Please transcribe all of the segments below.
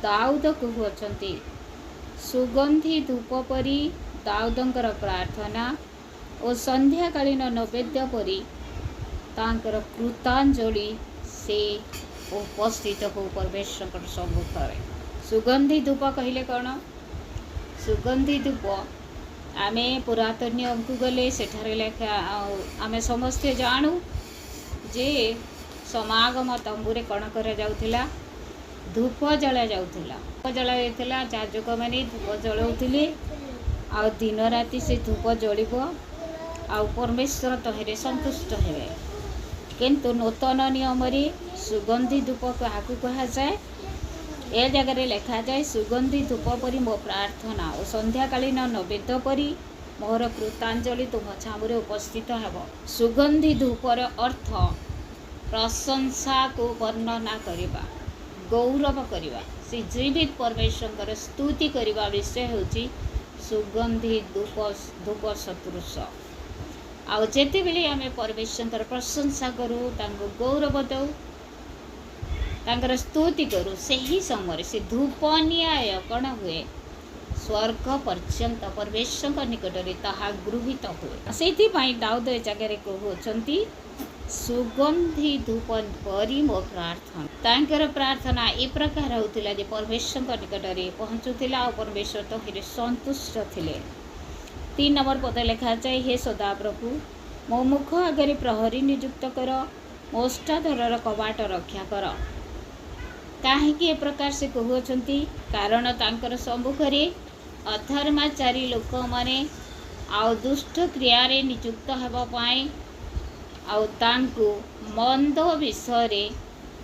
दाऊद कहते सुगंधी धूप परी दाऊदंकर प्रार्थना और संध्याकालीन नैवेद्य परी तांकर कृतांजलि से उपस्थित हो परमेश्वर सम्मुखें। सुगंधी धूप कहले कौन? सुगंधी धूप आमे पुरातन को गले सेठारे लेखा आमे समस्ते जानू जे समागम तंबुरे कौन करा जाउथिला? धूप जला जाउथिला। धूप जला जाइथिला, याजक माने धूप जलाउथिले आ दिन राति से धूप जलिबो आ परमेश्वर तहेरे संतुष्ट हेबे। किंतु नूतन नियम रे सुगंधी धूप क्या कहा जाए? ए जगह लिखा जाए सुगंधी धूप परी मो प्रार्थना और संध्याकालीन नैवेद्य परी मोर कृतांजलि तुम छामुरे उपस्थित हेब। सुगंधी धूपर अर्थ प्रशंसा को वर्णना करिबा, गौरव करिबा, से जीवित परमेश्वर स्तुति करिबा विषय होची सुगंधी धूप सदृश। आउ जेते बेले आमे परमेश्वर प्रशंसा करू, तांको गौरव दऊ, तांकर स्तुति करू, से ही समय से धूप न्याय कण हुए स्वर्ग पर्यंत परमेश्वर निकट में ताहा गृहीत हुए। से दाऊद ए जगह कहते सुगंधी धूप परी मो प्रार्थना। तांकर प्रार्थना ए प्रकार होतिला जे परमेश्वर निकट में पहुँचुला और परमेश्वर तहिरे संतुष्ट थिले। 3 नंबर पद लिखा जाए हे सदा प्रभु मो मुख आगे प्रहरी नियुक्त कर, मोष्टाधर कबाट रक्षा कर। कहीं ए प्रकार से कहते कारण तांकर सम्मुखें अधर्माचारी लोक माने आउ दुष्ट क्रिया नियुक्त होगापाई आउ तांको मंद विषय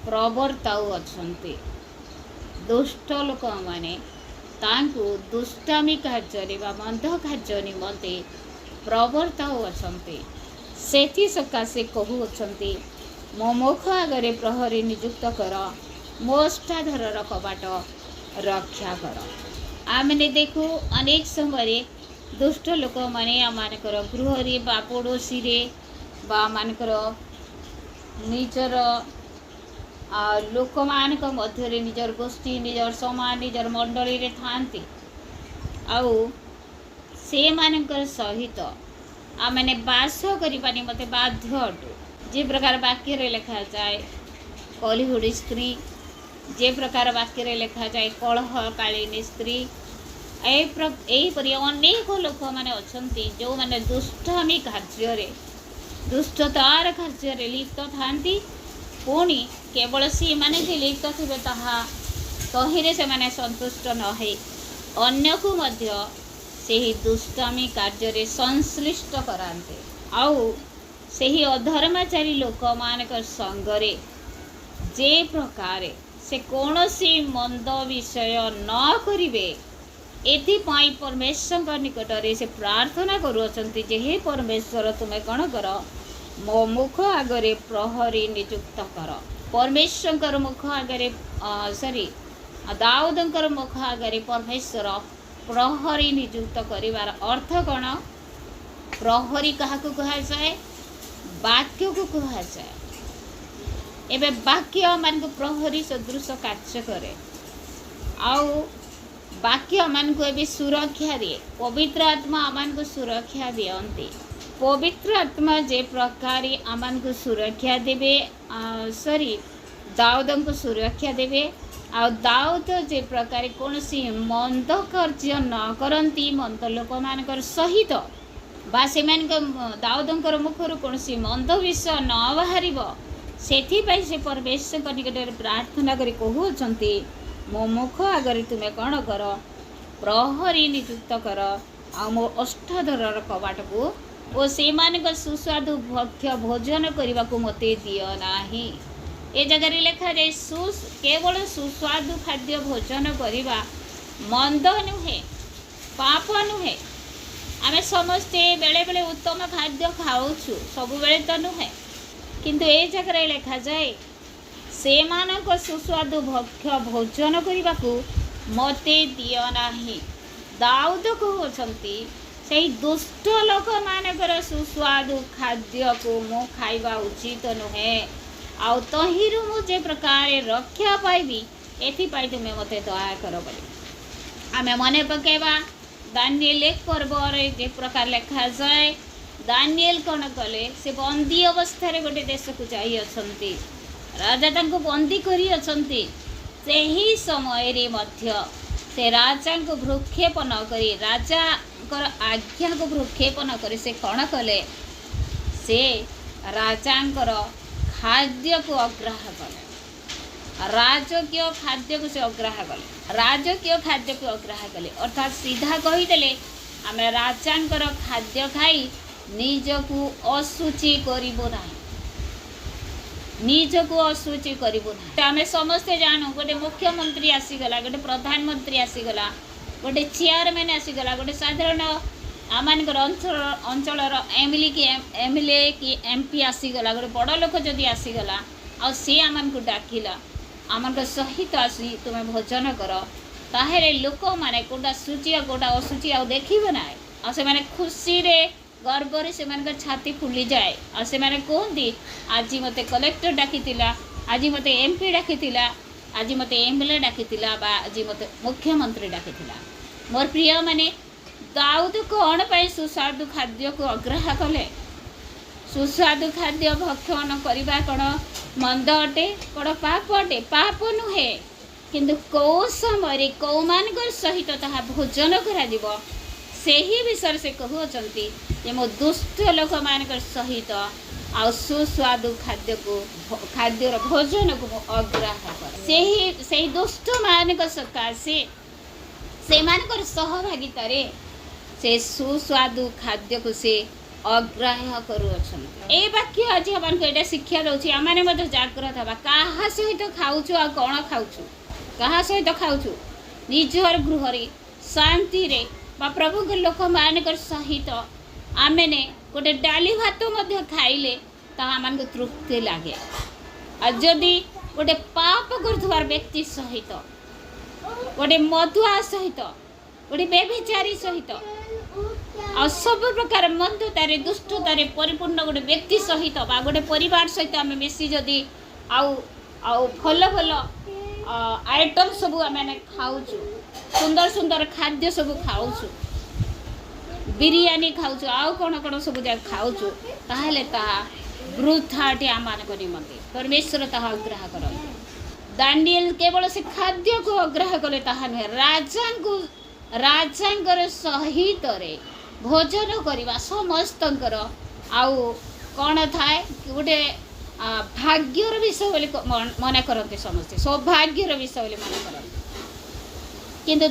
प्रवर्ताऊ अछंती। दुष्ट लोक माने तांको दुष्टामी कार्य बा मंद कार्य निमंते प्रवर्ताऊ अछंती। सेथि सकाशे कहते मो मुख आगे प्रहरी नियुक्त कर, मोष्टाधर कबाट रक्षा कर। आमने देखू अनेक समय दुष्ट लोक माने आमानकर गृह बा पड़ोसी रे बा मानकर निजर लोक मानक मध्य निजर गोष्ठी निजर समाज निजर मंडली रे थांती आउ से मानकर सहित आमने बास करिबानी मते बाध्य अटू। जे प्रकार वाक्य रे लिखा जाए कलिहुड़ी स्त्री, जे प्रकार वाक्य रे लिखा जाए कलह कालीन स्त्री, एपरी अनेक लोक मैंने अच्छा जो मैंने दुष्टामी कार्य दुष्टतार कार्य लिप्त था पुणी केवल सी मैंने जे लिप्त थे तहिरे से मैंने संतुष्ट नहे अन्य को मध्य से ही दुष्टामी कार्य संश्लिष्ट कराते आउ से ही अधर्माचारी लोक मानक संगरे जे प्रकार से कौन सी मंद विषय न करिवे एथिपाई परमेश्वर निकट में से प्रार्थना करुँचे जे हे परमेश्वर तुम्हें कौन कर मो मुख आगे प्रहरी नियुक्त कर। परमेश्वर मुख आगे दाऊदंकर मुख आगे परमेश्वर प्रहरी नियुक्त करिवार अर्थ कौन? प्रहरी क्या कह जाए? वाक्य को कह जाए। एबे वाक्य मान प्रहरी सदृश कार्य करे आउ वाक्य मान को एबे सुरक्षा दिए। पवित्र आत्मा आमान को सुरक्षा दियंती। पवित्र आत्मा जे प्रकार आमान को सुरक्षा देवे दाऊद को सुरक्षा देवे आ दाऊद जे प्रकार कौन सी मंद कार्य न करती मंद लोक मान सहित बा से दाऊदंकर मुखर कौन सी मंद विषय न बाहर से परमेश्वर निकट प्रार्थना करी कहते मो मुख आगे तुम्हें कौन कर प्रहरी नियुक्त कर आ मो अष्टाधर कबाट को और से सुस्वादु भक्ष्य भोजन करने को मत दियो नाही। ए जगह लिखा जाए केवल सुस्वादु खाद्य भोजन करवा मंद नुहे पाप नुहे। आमे समस्ते बेले बेले उत्तम खाद्य खाऊ सब बेले तो नुहे किंतु ए जगह लिखा जाए से मानक सुस्वादु भक्ष्य भोजन करने को मते दियो नाही। दाऊद कहते से दुष्ट लोक मानकर सुस्वादु खाद्य को मु खाइबा उचित नुहे आउ तहिरु मुझे प्रकार रक्षा पाइबी एथिपाई तुमे मते दया कर बोली आमे मने पकेबा। दानिएल 1 पर्व जे प्रकार लिखा जाए दानिएल कौन कले से बंदी अवस्था रे गोटे देश को जाई अछंती राजा तांको बंदी करी अछंती सेही समय रे मध्य से राजा को भ्रूक्षेप न करी राजा कर आज्ञा को भ्रूक्षेप न करी से कौन कले से राजांकर खाद्य को अग्राह्य कले राजकीय खाद्य को से अग्राह्य कले राजकीय खाद्य को अग्राह्य कले अर्थात सीधा कहीदेले आम राजांकर खाद्य खाई निजकू असुचि करिबो नाही निजकू असुचि करिबो नाही आमे समस्ते जानू गोटे मुख्यमंत्री आसीगला गोटे प्रधानमंत्री आसीगला गोटे चेयरमैन आसीगला गोटे साधारण आमानकर अंचल एमएलए की एमपी आसीगला गोटे बड़ लोक जदि आसीगला आ सी आमान को डाकिला आमान सहित आसी तुम भोजन कर ताहेले लोक माने कोटा सूची आ कोटा असुचि आ देखिबे ना आ से माने खुशी रे गर्व रे से माने छाती फुली जाए आ से माने कहंती आज मते कलेक्टर डाकितिला आज मते एमपी डाकितिला आज मते एमएलए डाकितिला बा आज मते मुख्यमंत्री डाकितिला मोर प्रिय माने दाऊद कौन पाई सुस्वादु खाद्य को अग्राह्य कले सुस्वादु खाद्य भक्षण करवा कौन मंद अटे कौन पाप अटे पाप नुहे किंतु कौ समय कौ मान सहित ताहा भोजन करा से ही विषय से कहते जे मो दुष्ट लोक मान सहित आ सुस्वादु खाद्यर भोजन को अग्राह्य कर से दुष्ट मान सकाशे से सहभागितार से सुस्वादु खाद्य को से अग्राह्य करुअछन ए वाक्य आज हमन एटा शिक्षा दउछि आमाने मते जागृत हबा काहा सहित खाउछु आ कोन खाउछु काहा सहित खाउछु निजर गृहरे शांति रे बा प्रभु के लोक मानकर सहित आमेने गोटे डाली भात मध्य खाइले ता आमान को तृप्ति लागे आ जदि गोटे पाप करथुवार व्यक्ति सहित गोटे मधुआ सहित गोटे बेभिचारी सहित आ सब प्रकार मंदतारे दुष्टतारे परिपूर्ण गोटे व्यक्ति सहित बा गोटे परिवार सहित आम मिसी जदि आउ आउ भल भल आइटम सब आम खाऊचु सुंदर सुंदर खाद्य सब खाऊचु बिरियानी खाऊचु आउ कौन कौन सब जगह खाऊचु ताहले ताहा वृथाटे आमानक निमंते परमेश्वर ताहा अग्राह्य कर दानिएल केवल से खाद्य को अग्राह्य कले ताहा नुहे राजांकर सहित रे भोजन करवा समस्तंकर आउ कौन थाए गोटे भाग्यर विषय बोली मन करते समस्ते सौभाग्यर विषय बोली मन करते किंतु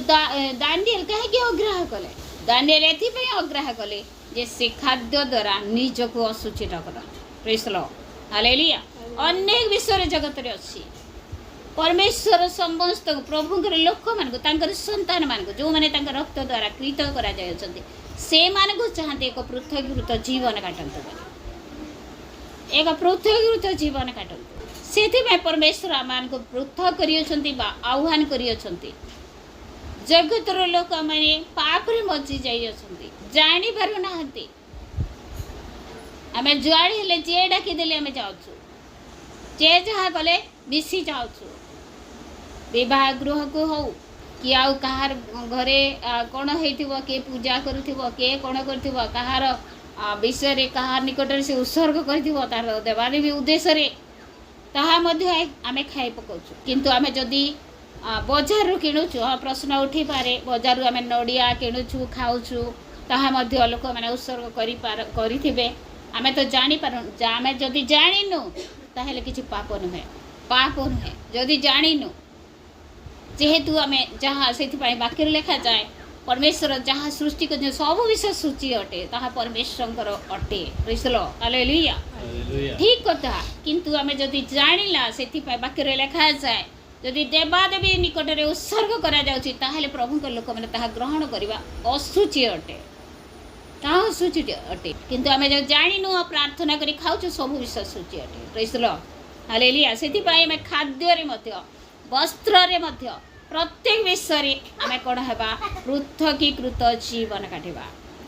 दानिएल कहीं अग्राह्य कले दानिएल एथिपाई अग्राह्य कले जे से खाद्य द्वारा निजको असुचित कर प्रेज द लॉर्ड हालेलुया अनेक विषय जगत रे अछि परमेश्वर समस्त प्रभु लोक मान संतान मान जो मैंने रक्त द्वारा कृत करा से मान चाहते एक पृथकीकृत जीवन काटतु एक पृथकीकृत जीवन काटतु से परमेश्वर आम को पृथक कर आह्वान कर जगतर लोक मैंने पाप रे मजी जाइए जानी पारु ना आम जुआड़ी हेले जे डाकिदेले आम जाऊँ जे जहाँ कले मिसी जाऊँ विवाह गृह को हो कि आउ कहार घरे कौन हो किए पूजा करुथिबो किए कौन करथिबो कहार विषय रे कहार निकट से उत्सर्ग करथिबो तार देवादेवी उद्देश्य रे ताहा मध्य आमे खाई पकाउछु किंतु आमे जदि बजार रू किणुछु प्रश्न उठी पारे बजार आमे नडिया किणुछु खाउछु ताहा मध्य लोक माने उत्सर्ग करिथिबे आमे तो जानि पारु आमे जदि जानिनु ताहेले किछि पाप नुहे जदि जानिनु जेहेतु आम जहाँ से वाक्य लिखा जाए परमेश्वर जहाँ सृष्टि कर सब विषय सूची अटे ताहा परमेश्वर अटे प्रेज द लॉर्ड हालेलुया ठीक कथा किंतु आम जदि जानिला से वाक्य लिखा जाए जदि देवादेवी निकट में उत्सर्ग करा जाउछि ताहेले प्रभु के लोक मैंने ताहा ग्रहण करवा असुचि अटे ताहा असुचि अटे किंतु आम जो जानिनु प्रार्थना करी खाउछु सब विषय सूची अटे प्रेज द लॉर्ड हालेलुया सेति पई आम खाद्य रे मध्य वस्त्र रे मध्य प्रत्येक विषय आम कौन है पृथकीकृत जीवन काटिबा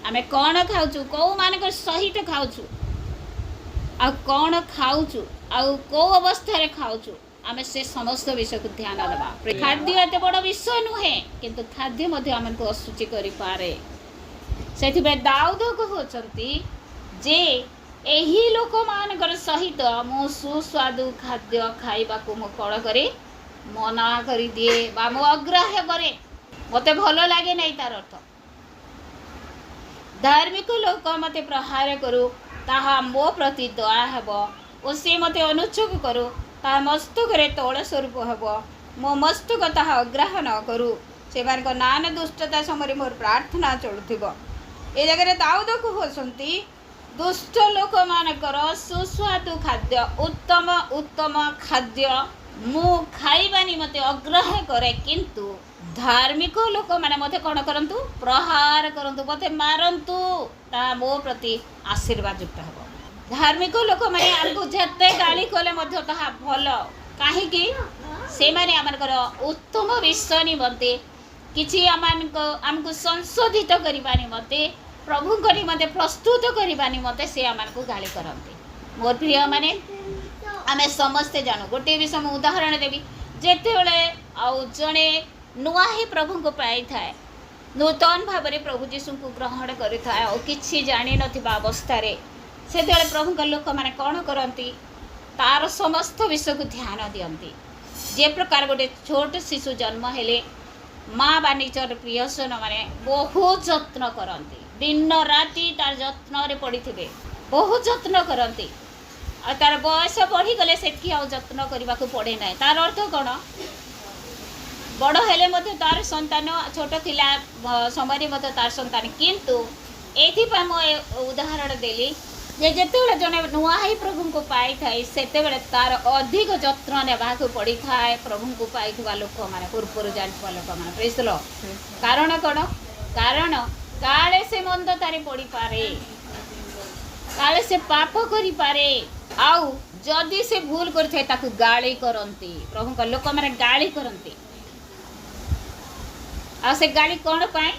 आम कौन खाऊँ कौ मान सहित खाऊँ आ कौन खाऊँ आ कौ अवस्था खाऊँ आमे से समस्त विषय को ध्यान देवा। खाद्य एत बड़ विषय नुहे किंतु खाद्य मध्य आमको असुचि करि पारे। सेथिबे दाऊद कहउचंती जे एही लोक मानकर सहित मो सुस्वादु खाद्य खाइबा को मो कण करे मना करि दिए बा मो अग्राह्य करे, मते भलो लागे नहीं। तार अर्थ धार्मिक लोक मते प्रहार करू ताहा मो प्रति दया हेब और से मते अनुच्छोग करू ता मस्तक तौल स्वरूप हेब, मो मस्तक ताहा अग्राह्य न करू। से नाना दुष्टता समय मोर प्रार्थना चलुथिबो। ए जगह दाऊद कहउछंती दुष्ट लोक मानकर सुस्वादु खाद्य उत्तम उत्तम खाद्य मु खाइबा निमते अग्राह्य करे, किंतु धार्मिक लोक माने मते कौन करंतु प्रहार करंतु मते मारंतु ता मो प्रति आशीर्वाद युक्त हेबो। धार्मिक लोक माने आमको जते गाली कले मध्य ताहा भलो काहेकि से माने आमनकर उत्तम विषय निमते किछि आमको संशोधित करिबा निमते प्रभु को निमते प्रस्तुत करिबा निमते से आमको गाली करंती। मोर प्रिय माने आमे समस्ते जानू गोटे विषय मु उदाहरण देबी। जेते बेले आउ जणे नुआ ही प्रभु को पाई थाए नूतन भाव में प्रभु जीशु को ग्रहण करि थाए और किछि जानि नथिबा अवस्था रे से बेले प्रभु को लोक माने कोन करंती तार समस्त विषय को ध्यान दियंती। जे प्रकार गोटे छोट शिशु जन्म हेले माँ बा निजर प्रियसन माने बहुत जत्न करंती, दिन राति तार जत्न रे पड़ी थिबे, बहुत जत्न करंती। आ तार बयस बढ़ी गले सेठी आ जत्न करबा को पड़े नै। तार अर्थ कोन बड़ हेले मते तार संतान छोट थिला समय मते तार संतान, किंतु एथि पा मो उदाहरण देली जे जेतेबेले जने नुआ ही प्रभु को पाई थाई सेतेबेले तार अधिक जत्न नेबा को पड़ी थाए। प्रभु को पाई थवा लोक माने पूर्व जानथवा लोक माने प्रेज लो कारण कोन कारण काले से मंद तारे पड़ी पारे, काले से पाप करि पारे, आउ जदि से भूल करथे ताकु गाली करंती। प्रभु का लोक माने गाली करंती। आ से गाली कोन पाए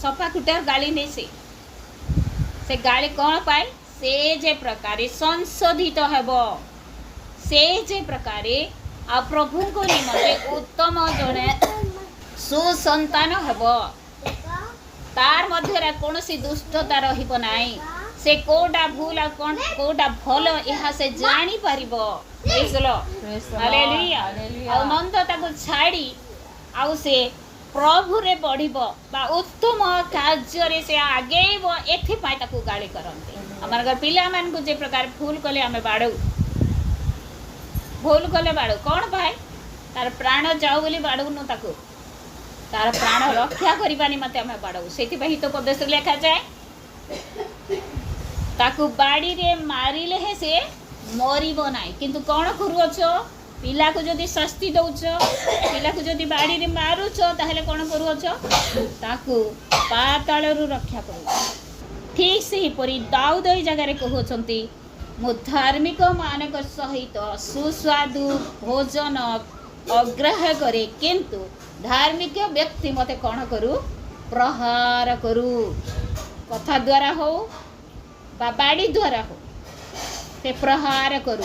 सफा कुटर गाली नहीं से गाली कोन पाए से जे प्रकारे संशोधित हेबो, से जे प्रकारे आ प्रभु को निमते उत्तम जने सुसंतान हेबो। तार मध्य कौन सी दुष्टता रहिबो नाही, से कोडा भूल आ कोडा भलो यहा से जानी परिबो। प्रेज लो हालेलुया। आ मंदता को छाड़ी आउ से प्रभु रे बढ़िबो बा उत्तम कार्य रे से आगेबो एथि पाई ताकू गाली करंती। हमर घर पिला मान को जे प्रकार भूल कले हमें बाड़ू, भूल कले बाड़ू कोन भाई तार प्राण जाऊ बोली बाड़ू न ताकू तार प्राण रक्षा करिबानी मते हमें बाड़ू। सेति बही तो पदेश लिखा जाए ताकू बाड़ी रे मारिले हे से मरिबो नाही, किंतु कोन करूछो पिला को जदि शास्ति दउछ, पिला को जदि बाड़ी रे मारुछ ताहले कोन करूछ ताकू पाताल रु रक्षा करू। ठीक से ही परी दाऊद ए जगह रे कहउछंती मो धार्मिक मानक सहित सुस्वादु भोजन अग्राह्य करे, किंतु धार्मिक व्यक्ति मते कोन करू प्रहार करू। कथा द्वारा हो बा बाड़ी द्वारा हो से प्रहार करू।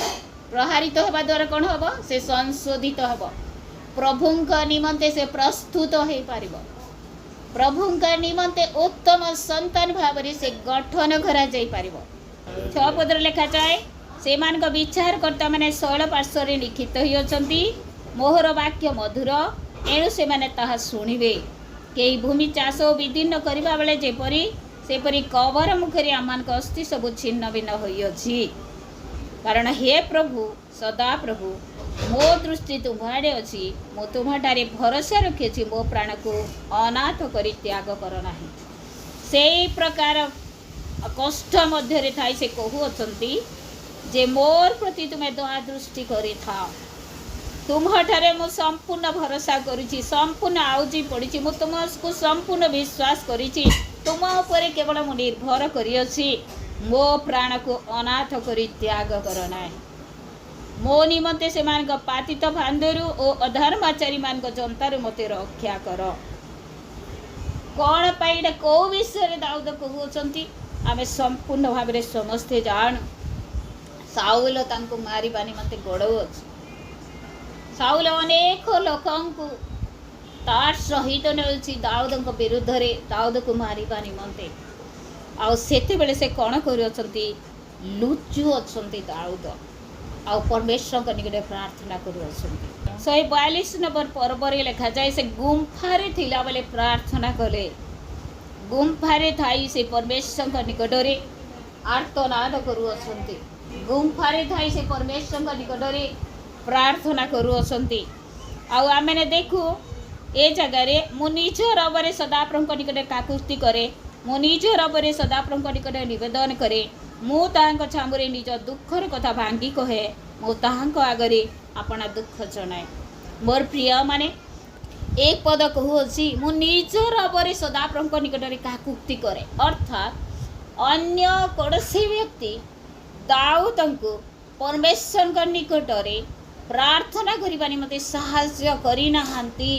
प्रहारित होबा द्वारा कोन होबो से संशोधित होबो, प्रभुंका निमंते से प्रस्तुत हो पारिबो, प्रभुंका निमंते उत्तम संतान भावरे से गठन करा जाई पारिबो। 6 पदर लिखा जाए से मान को विचार करता माने 16 पार्श्व रे लिखित होई अछंती मोहर वाक्य मधुर एणु से माने ताहा सुनिबे। केई भूमि चाष विदीर्ण करबा बेले जेपरी सेपरी कवर मुखरे आमान को अस्थि सब छिन्न भिन्न होई अछि। कारण हे प्रभु सदा प्रभु मो दृष्टि तुम्हारे अच्छी, मो तुम्हारे भरोसा रखी, मो प्राण को अनाथ करी त्याग कर नाही। से प्रकार कष्ट मध्य थाई से कहूअछंती जे मोर प्रति तुम्हें दया दृष्टि करी था, तुम्हारे मो संपूर्ण भरोसा करी, संपूर्ण आउजी पड़ी, मु तुमको संपूर्ण विश्वास करी, तुम ऊपर केवल मु निर्भर करी अछि। मो प्राण को अनाथ करी त्याग कर नाही। मो निमंते से मान को पातित भांदरु और अधर्माचारी मान को जनतारु मते रक्षा कर। कौन पाइडा को विषय दाऊद कहउछंती आमे संपूर्ण भाव रे समस्ते जान। साउल तांको मारिबा निमंते गोड़ौ अछि, साउल अनेक लोकंकु तार सहित नेउछि दाऊदଙ୍କ विरुद्धरे दाऊद को मारिबा निमंते आउ सेते बेले से कोन करियछंती लुचु अछंती दाऊद आउ परमेश्वर को निकटे प्रार्थना करियछंती 142 नंबर पर्व रे लिखा जाय से गुम्फारे थिला बेले प्रार्थना कले गुम्फारे थाई से परमेश्वर को निकटरे आर्तनाद करुअछंती गुम्फारे थाई से परमेश्वर को निकटरे प्रार्थना करुअछंती आउ आमेने देखू ए जगह रे मु निज रबरे सदाप्रभु को निकटे काकुस्ती करे मु निज रबरे सदाप्रभु को निकटे निवेदन करे मु तांको छामुरे निज दुखर कथा भांगी कहे मु तांको आगरे अपना दुख जनाए मोर प्रिय माने एक पद कहूसी मु निज रबरे सदाप्रभु को निकटे काकुस्ती करे अर्थात अन्य कौनसी व्यक्ति दाऊदଙ୍କୁ परमेश्वर निकटरे प्रार्थना करिबा निमते साहाय्य करि नाहांती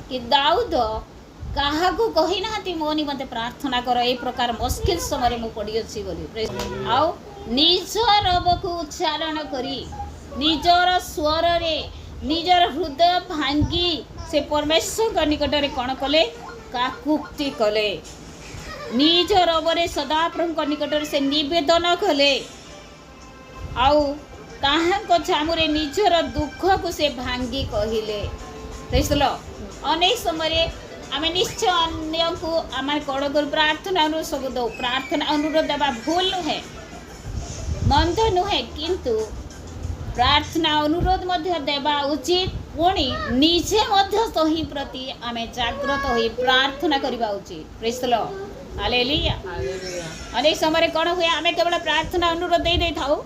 कि दाऊद कहा को कही नाहांती मो निमते प्रार्थना कर ए प्रकार मुश्किल समय मु पड़ी अछि बोली आउ निज रब को उच्चारण करी निजर स्वर रे निजर हृदय भांगी से परमेश्वर निकट रे कोन कले काकुक्ति कले निज रब रे सदा प्रभु निकट रे से निवेदन कले आउ ताहांको छामुरे निजर दुख को से भांगी कहिले देखलो अनेक समय आम निश्चय अन्य को आम कौन कर प्रार्थना अनुरोध सब दो प्रार्थना अनुरोध देवा भूल नुहे मंद नुहे किंतु प्रार्थना अनुरोध मध्य देवा उचित पुणी निजे मध्य सही प्रति आम जागृत हो प्रार्थना करवा उचित प्रेज द लॉर्ड हालेलुया अनेक समय कौन हुए आम केवल प्रार्थना अनुरोध दे दे थाउ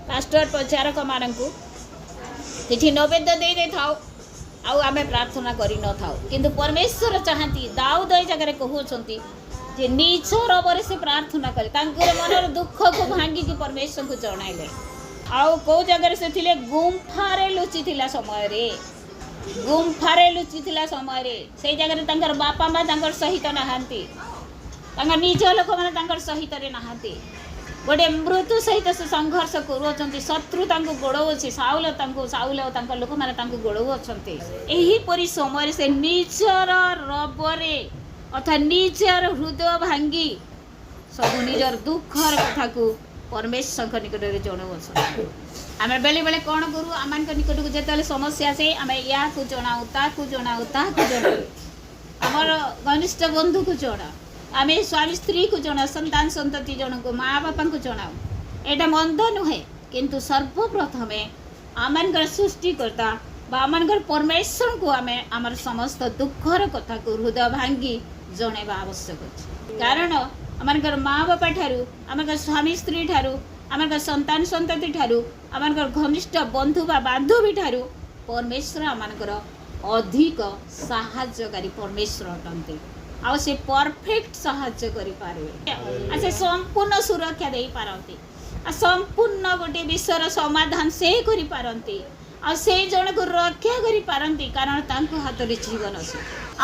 पास्टर प्रचारक मानकु किछि नैवेद्य दे दे थाउ आउ आमे प्रार्थना करि न थाउ किंतु परमेश्वर चाहती दाऊद ए जगह कहउछंती जे निज रबरे से प्रार्थना करे तांकर मनर दुख को भांगी कि परमेश्वर को जणाइले आउ को जगह से थिले गुम्फारे लुचि थिला समय रे गुम्फारे लुचि थिला समय रे से जगह तांकर बापा मा तांकर सहित नहांती तांकर निज लोक माने तांकर सहित रे नहांती गोटे मृत्यु सहित से संघर्ष करुँच शत्रु गोड़ौची साउल लोक मैंने गोड़ौंट यहीपरी समय से निजर रबरे अर्थात निजर हृदय भांगी सब निजर दुखर कथा को परमेश्वर निकट में जनाऊ आम बेले बेले कौन करूँ आम निकट को जो समस्या से आम या जनाऊ ताकू जनाऊ आमर घनिष्ठ बंधु को जनाऊ आम स्वामी स्त्री को जना संतान संतति जन को माँ बापा को जनाऊ एटा मंद नुहे किंतु सर्वप्रथम आमर सृष्टिकर्ता आमर परमेश्वर को आम आमर समस्त दुखर कथा को हृदय भांगी जनवा आवश्यक अच्छे कारण आमर माँ बापा ठारू आमर स्वामी स्त्री ठारू आमर संतान संतति ठारू आमर घनिष्ठ बंधु बा बांधवी ठारू परमेश्वर आमर अधिक साहाय्यकारी परमेश्वर अटंती आ से परफेक्ट साहाय्य करि पारे आ से संपूर्ण सुरक्षा दे पारंती आ संपूर्ण गोटे विश्वर समाधान से करि पारंती आ से जन को रक्षा करि पारंती कारण तांको हाथ रे जीवन अछि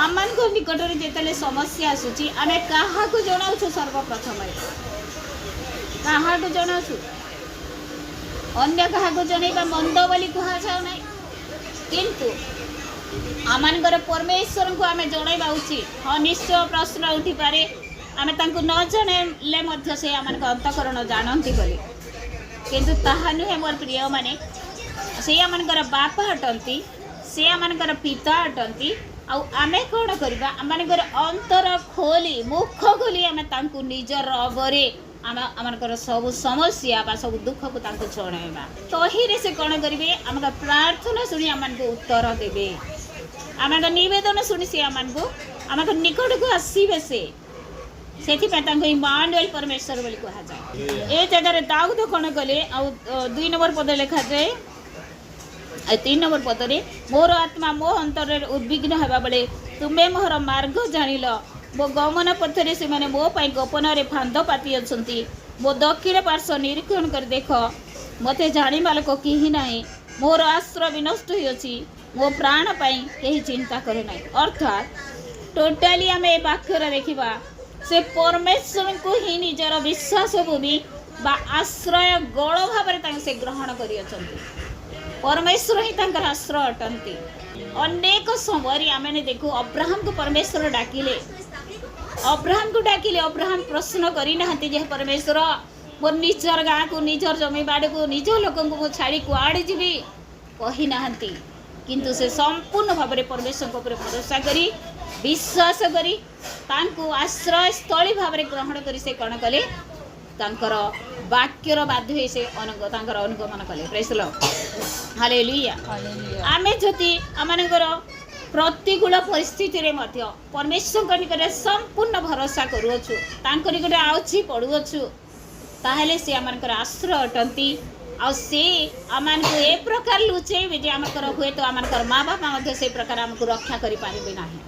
आमन को निकट रे जेतले समस्या आसुची आमे काहा को जणाउछु सर्वप्रथम काहा को जणाउछु अन्य काहा को जणैबा मंद बोली कहा जाउ नै किंतु आमनकर परमेश्वर को आम जनवा उचित हाँ निश्चय प्रश्न उठी पारे आम न जनइले से आम अंतकरण जानती बोली किंतु ताहा नुहे मोर प्रिय माने से आमनकर बापा अटंती से आमनकर पिता अटंती आमे कौन करवा आमनकर अंतर खोली मुख खोली आम निजर रबरे आमनकर सब समस्या बा सब दुख को जणाइबा तहिरे से कौन करेंगे आम प्रार्थना शुणी आम उत्तर देवे आम नवेदन शुणी सी आम निकट को आसवे से इमानुएल परमेश्वर बोली कहा जाए ए जगह दाऊद कौन कले 2 नंबर पद लिखा जाए 3 नंबर पदरे मोर आत्मा मो अंतर उद्विग्न होगा बेले तुम्हें मोर मार्ग जानिल मो गमन पथरे से मैंने मो पाई गोपन फांद पाति अच्छी मो दक्षिण पार्श्व निरीक्षण कर देख मते जाना लोक कहीं ना मोर आश्रय विनष्ट होती मो प्राण पाई कहीं चिंता करे ना अर्थात टोटाली आम ए वाक्य देखा से परमेश्वर को ही निजर विश्वास भूमि बा आश्रय गड़ भाव से ग्रहण कर परमेश्वर ही तांकर आश्रय अटंती। अनेक समय आम देखू अब्राहम को परमेश्वर डाकिले, अब्राहम को डाकिले, अब्राहम प्रश्न करना जे परमेश्वर मोर निजर गाँ को निजर जमी बाड़ को निज लोक को छाड़ी कुआड़े जीवी कही ना, किंतु से संपूर्ण भाव में परमेश्वर को भरोसा करी विश्वास करी तांको आश्रय स्थली भाव में ग्रहण करी से कौन कले तांकर वाक्यर बाध्य से अनुगमन कले। Praise the Lord, hallelujah. आमे जति आमनकर प्रतिकूल परिस्थिति रे मध्य परमेश्वर निकट संपूर्ण भरोसा करूछु, तांको निकट आउछि पड़ुछु, ताहले से आमनकर आश्रय अटंती। आ से आमनको ए प्रकार लुचेबे जे आमकर हुए तो आमकर माँ बापा मध्य से प्रकार आमको रक्षा करि पारिबे नाही,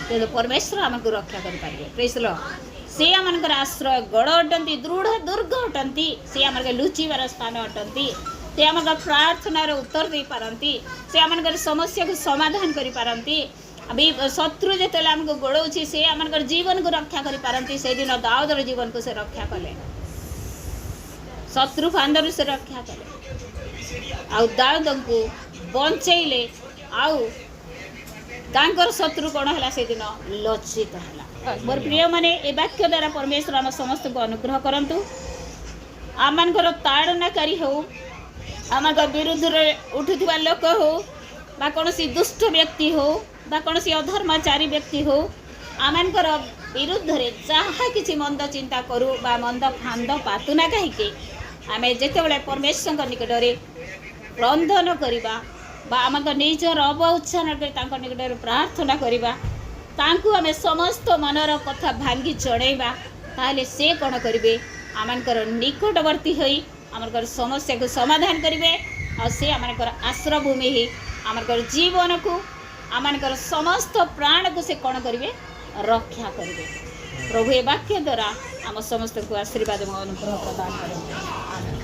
तेणु परमेश्वर आमको रक्षा करि पारिबे। Praise the Lord. से आमनकर आश्रय गड़ अटंती, दृढ़ दुर्ग अटंती, से आमकर लुचिबार स्थान अटंती, से आमकर प्रार्थनार उत्तर दे पारंती, से आमनकर समस्या को समाधान करि पारंती। अभी शत्रु जेतेले आमको गोड़ौछि से आमनकर जीवन को रक्षा करि पारंती। से दिन दाऊदर जीवन को से रक्षा कले, शत्रु फांदर से रक्षा कले, आउ दाऊद को बंचैले, आउ तांकर शत्रु कौन है से दिन लज्जित है। मोर प्रिय माने ए वाक्य द्वारा परमेश्वर आम समस्त को अनुग्रह करंतु। आमनकर ताड़नाकारी हो, आमनकर विरुद्ध उठुवा लोक हो, बा कौनसी दुष्ट व्यक्ति हो, बा कौनसी अधर्मचारी व्यक्ति हो, आमनकर विरुद्ध रे जहाँ किसी मंद चिंता करू बा मंद फांद पातुना कहीं आम जिते परमेश्वर निकट में क्रंदन करवा बा आम निजर अवउत्थान कर निकट प्रार्थना करवा, तांकु आम समस्त मनर कथा भांगी जणैबा, ताहले से कौन करेंगे आमनकर निकटवर्ती होई आमनकर समस्या को समाधान करेंगे, और से आमनकर आश्रय भूमि ही आमनकर जीवन को आमनकर समस्त प्राण को से कौन करेंगे रक्षा करेंगे। प्रभु ए वाक्य द्वारा आम समस्त को आशीर्वाद अनुग्रह प्रदान करेंगे।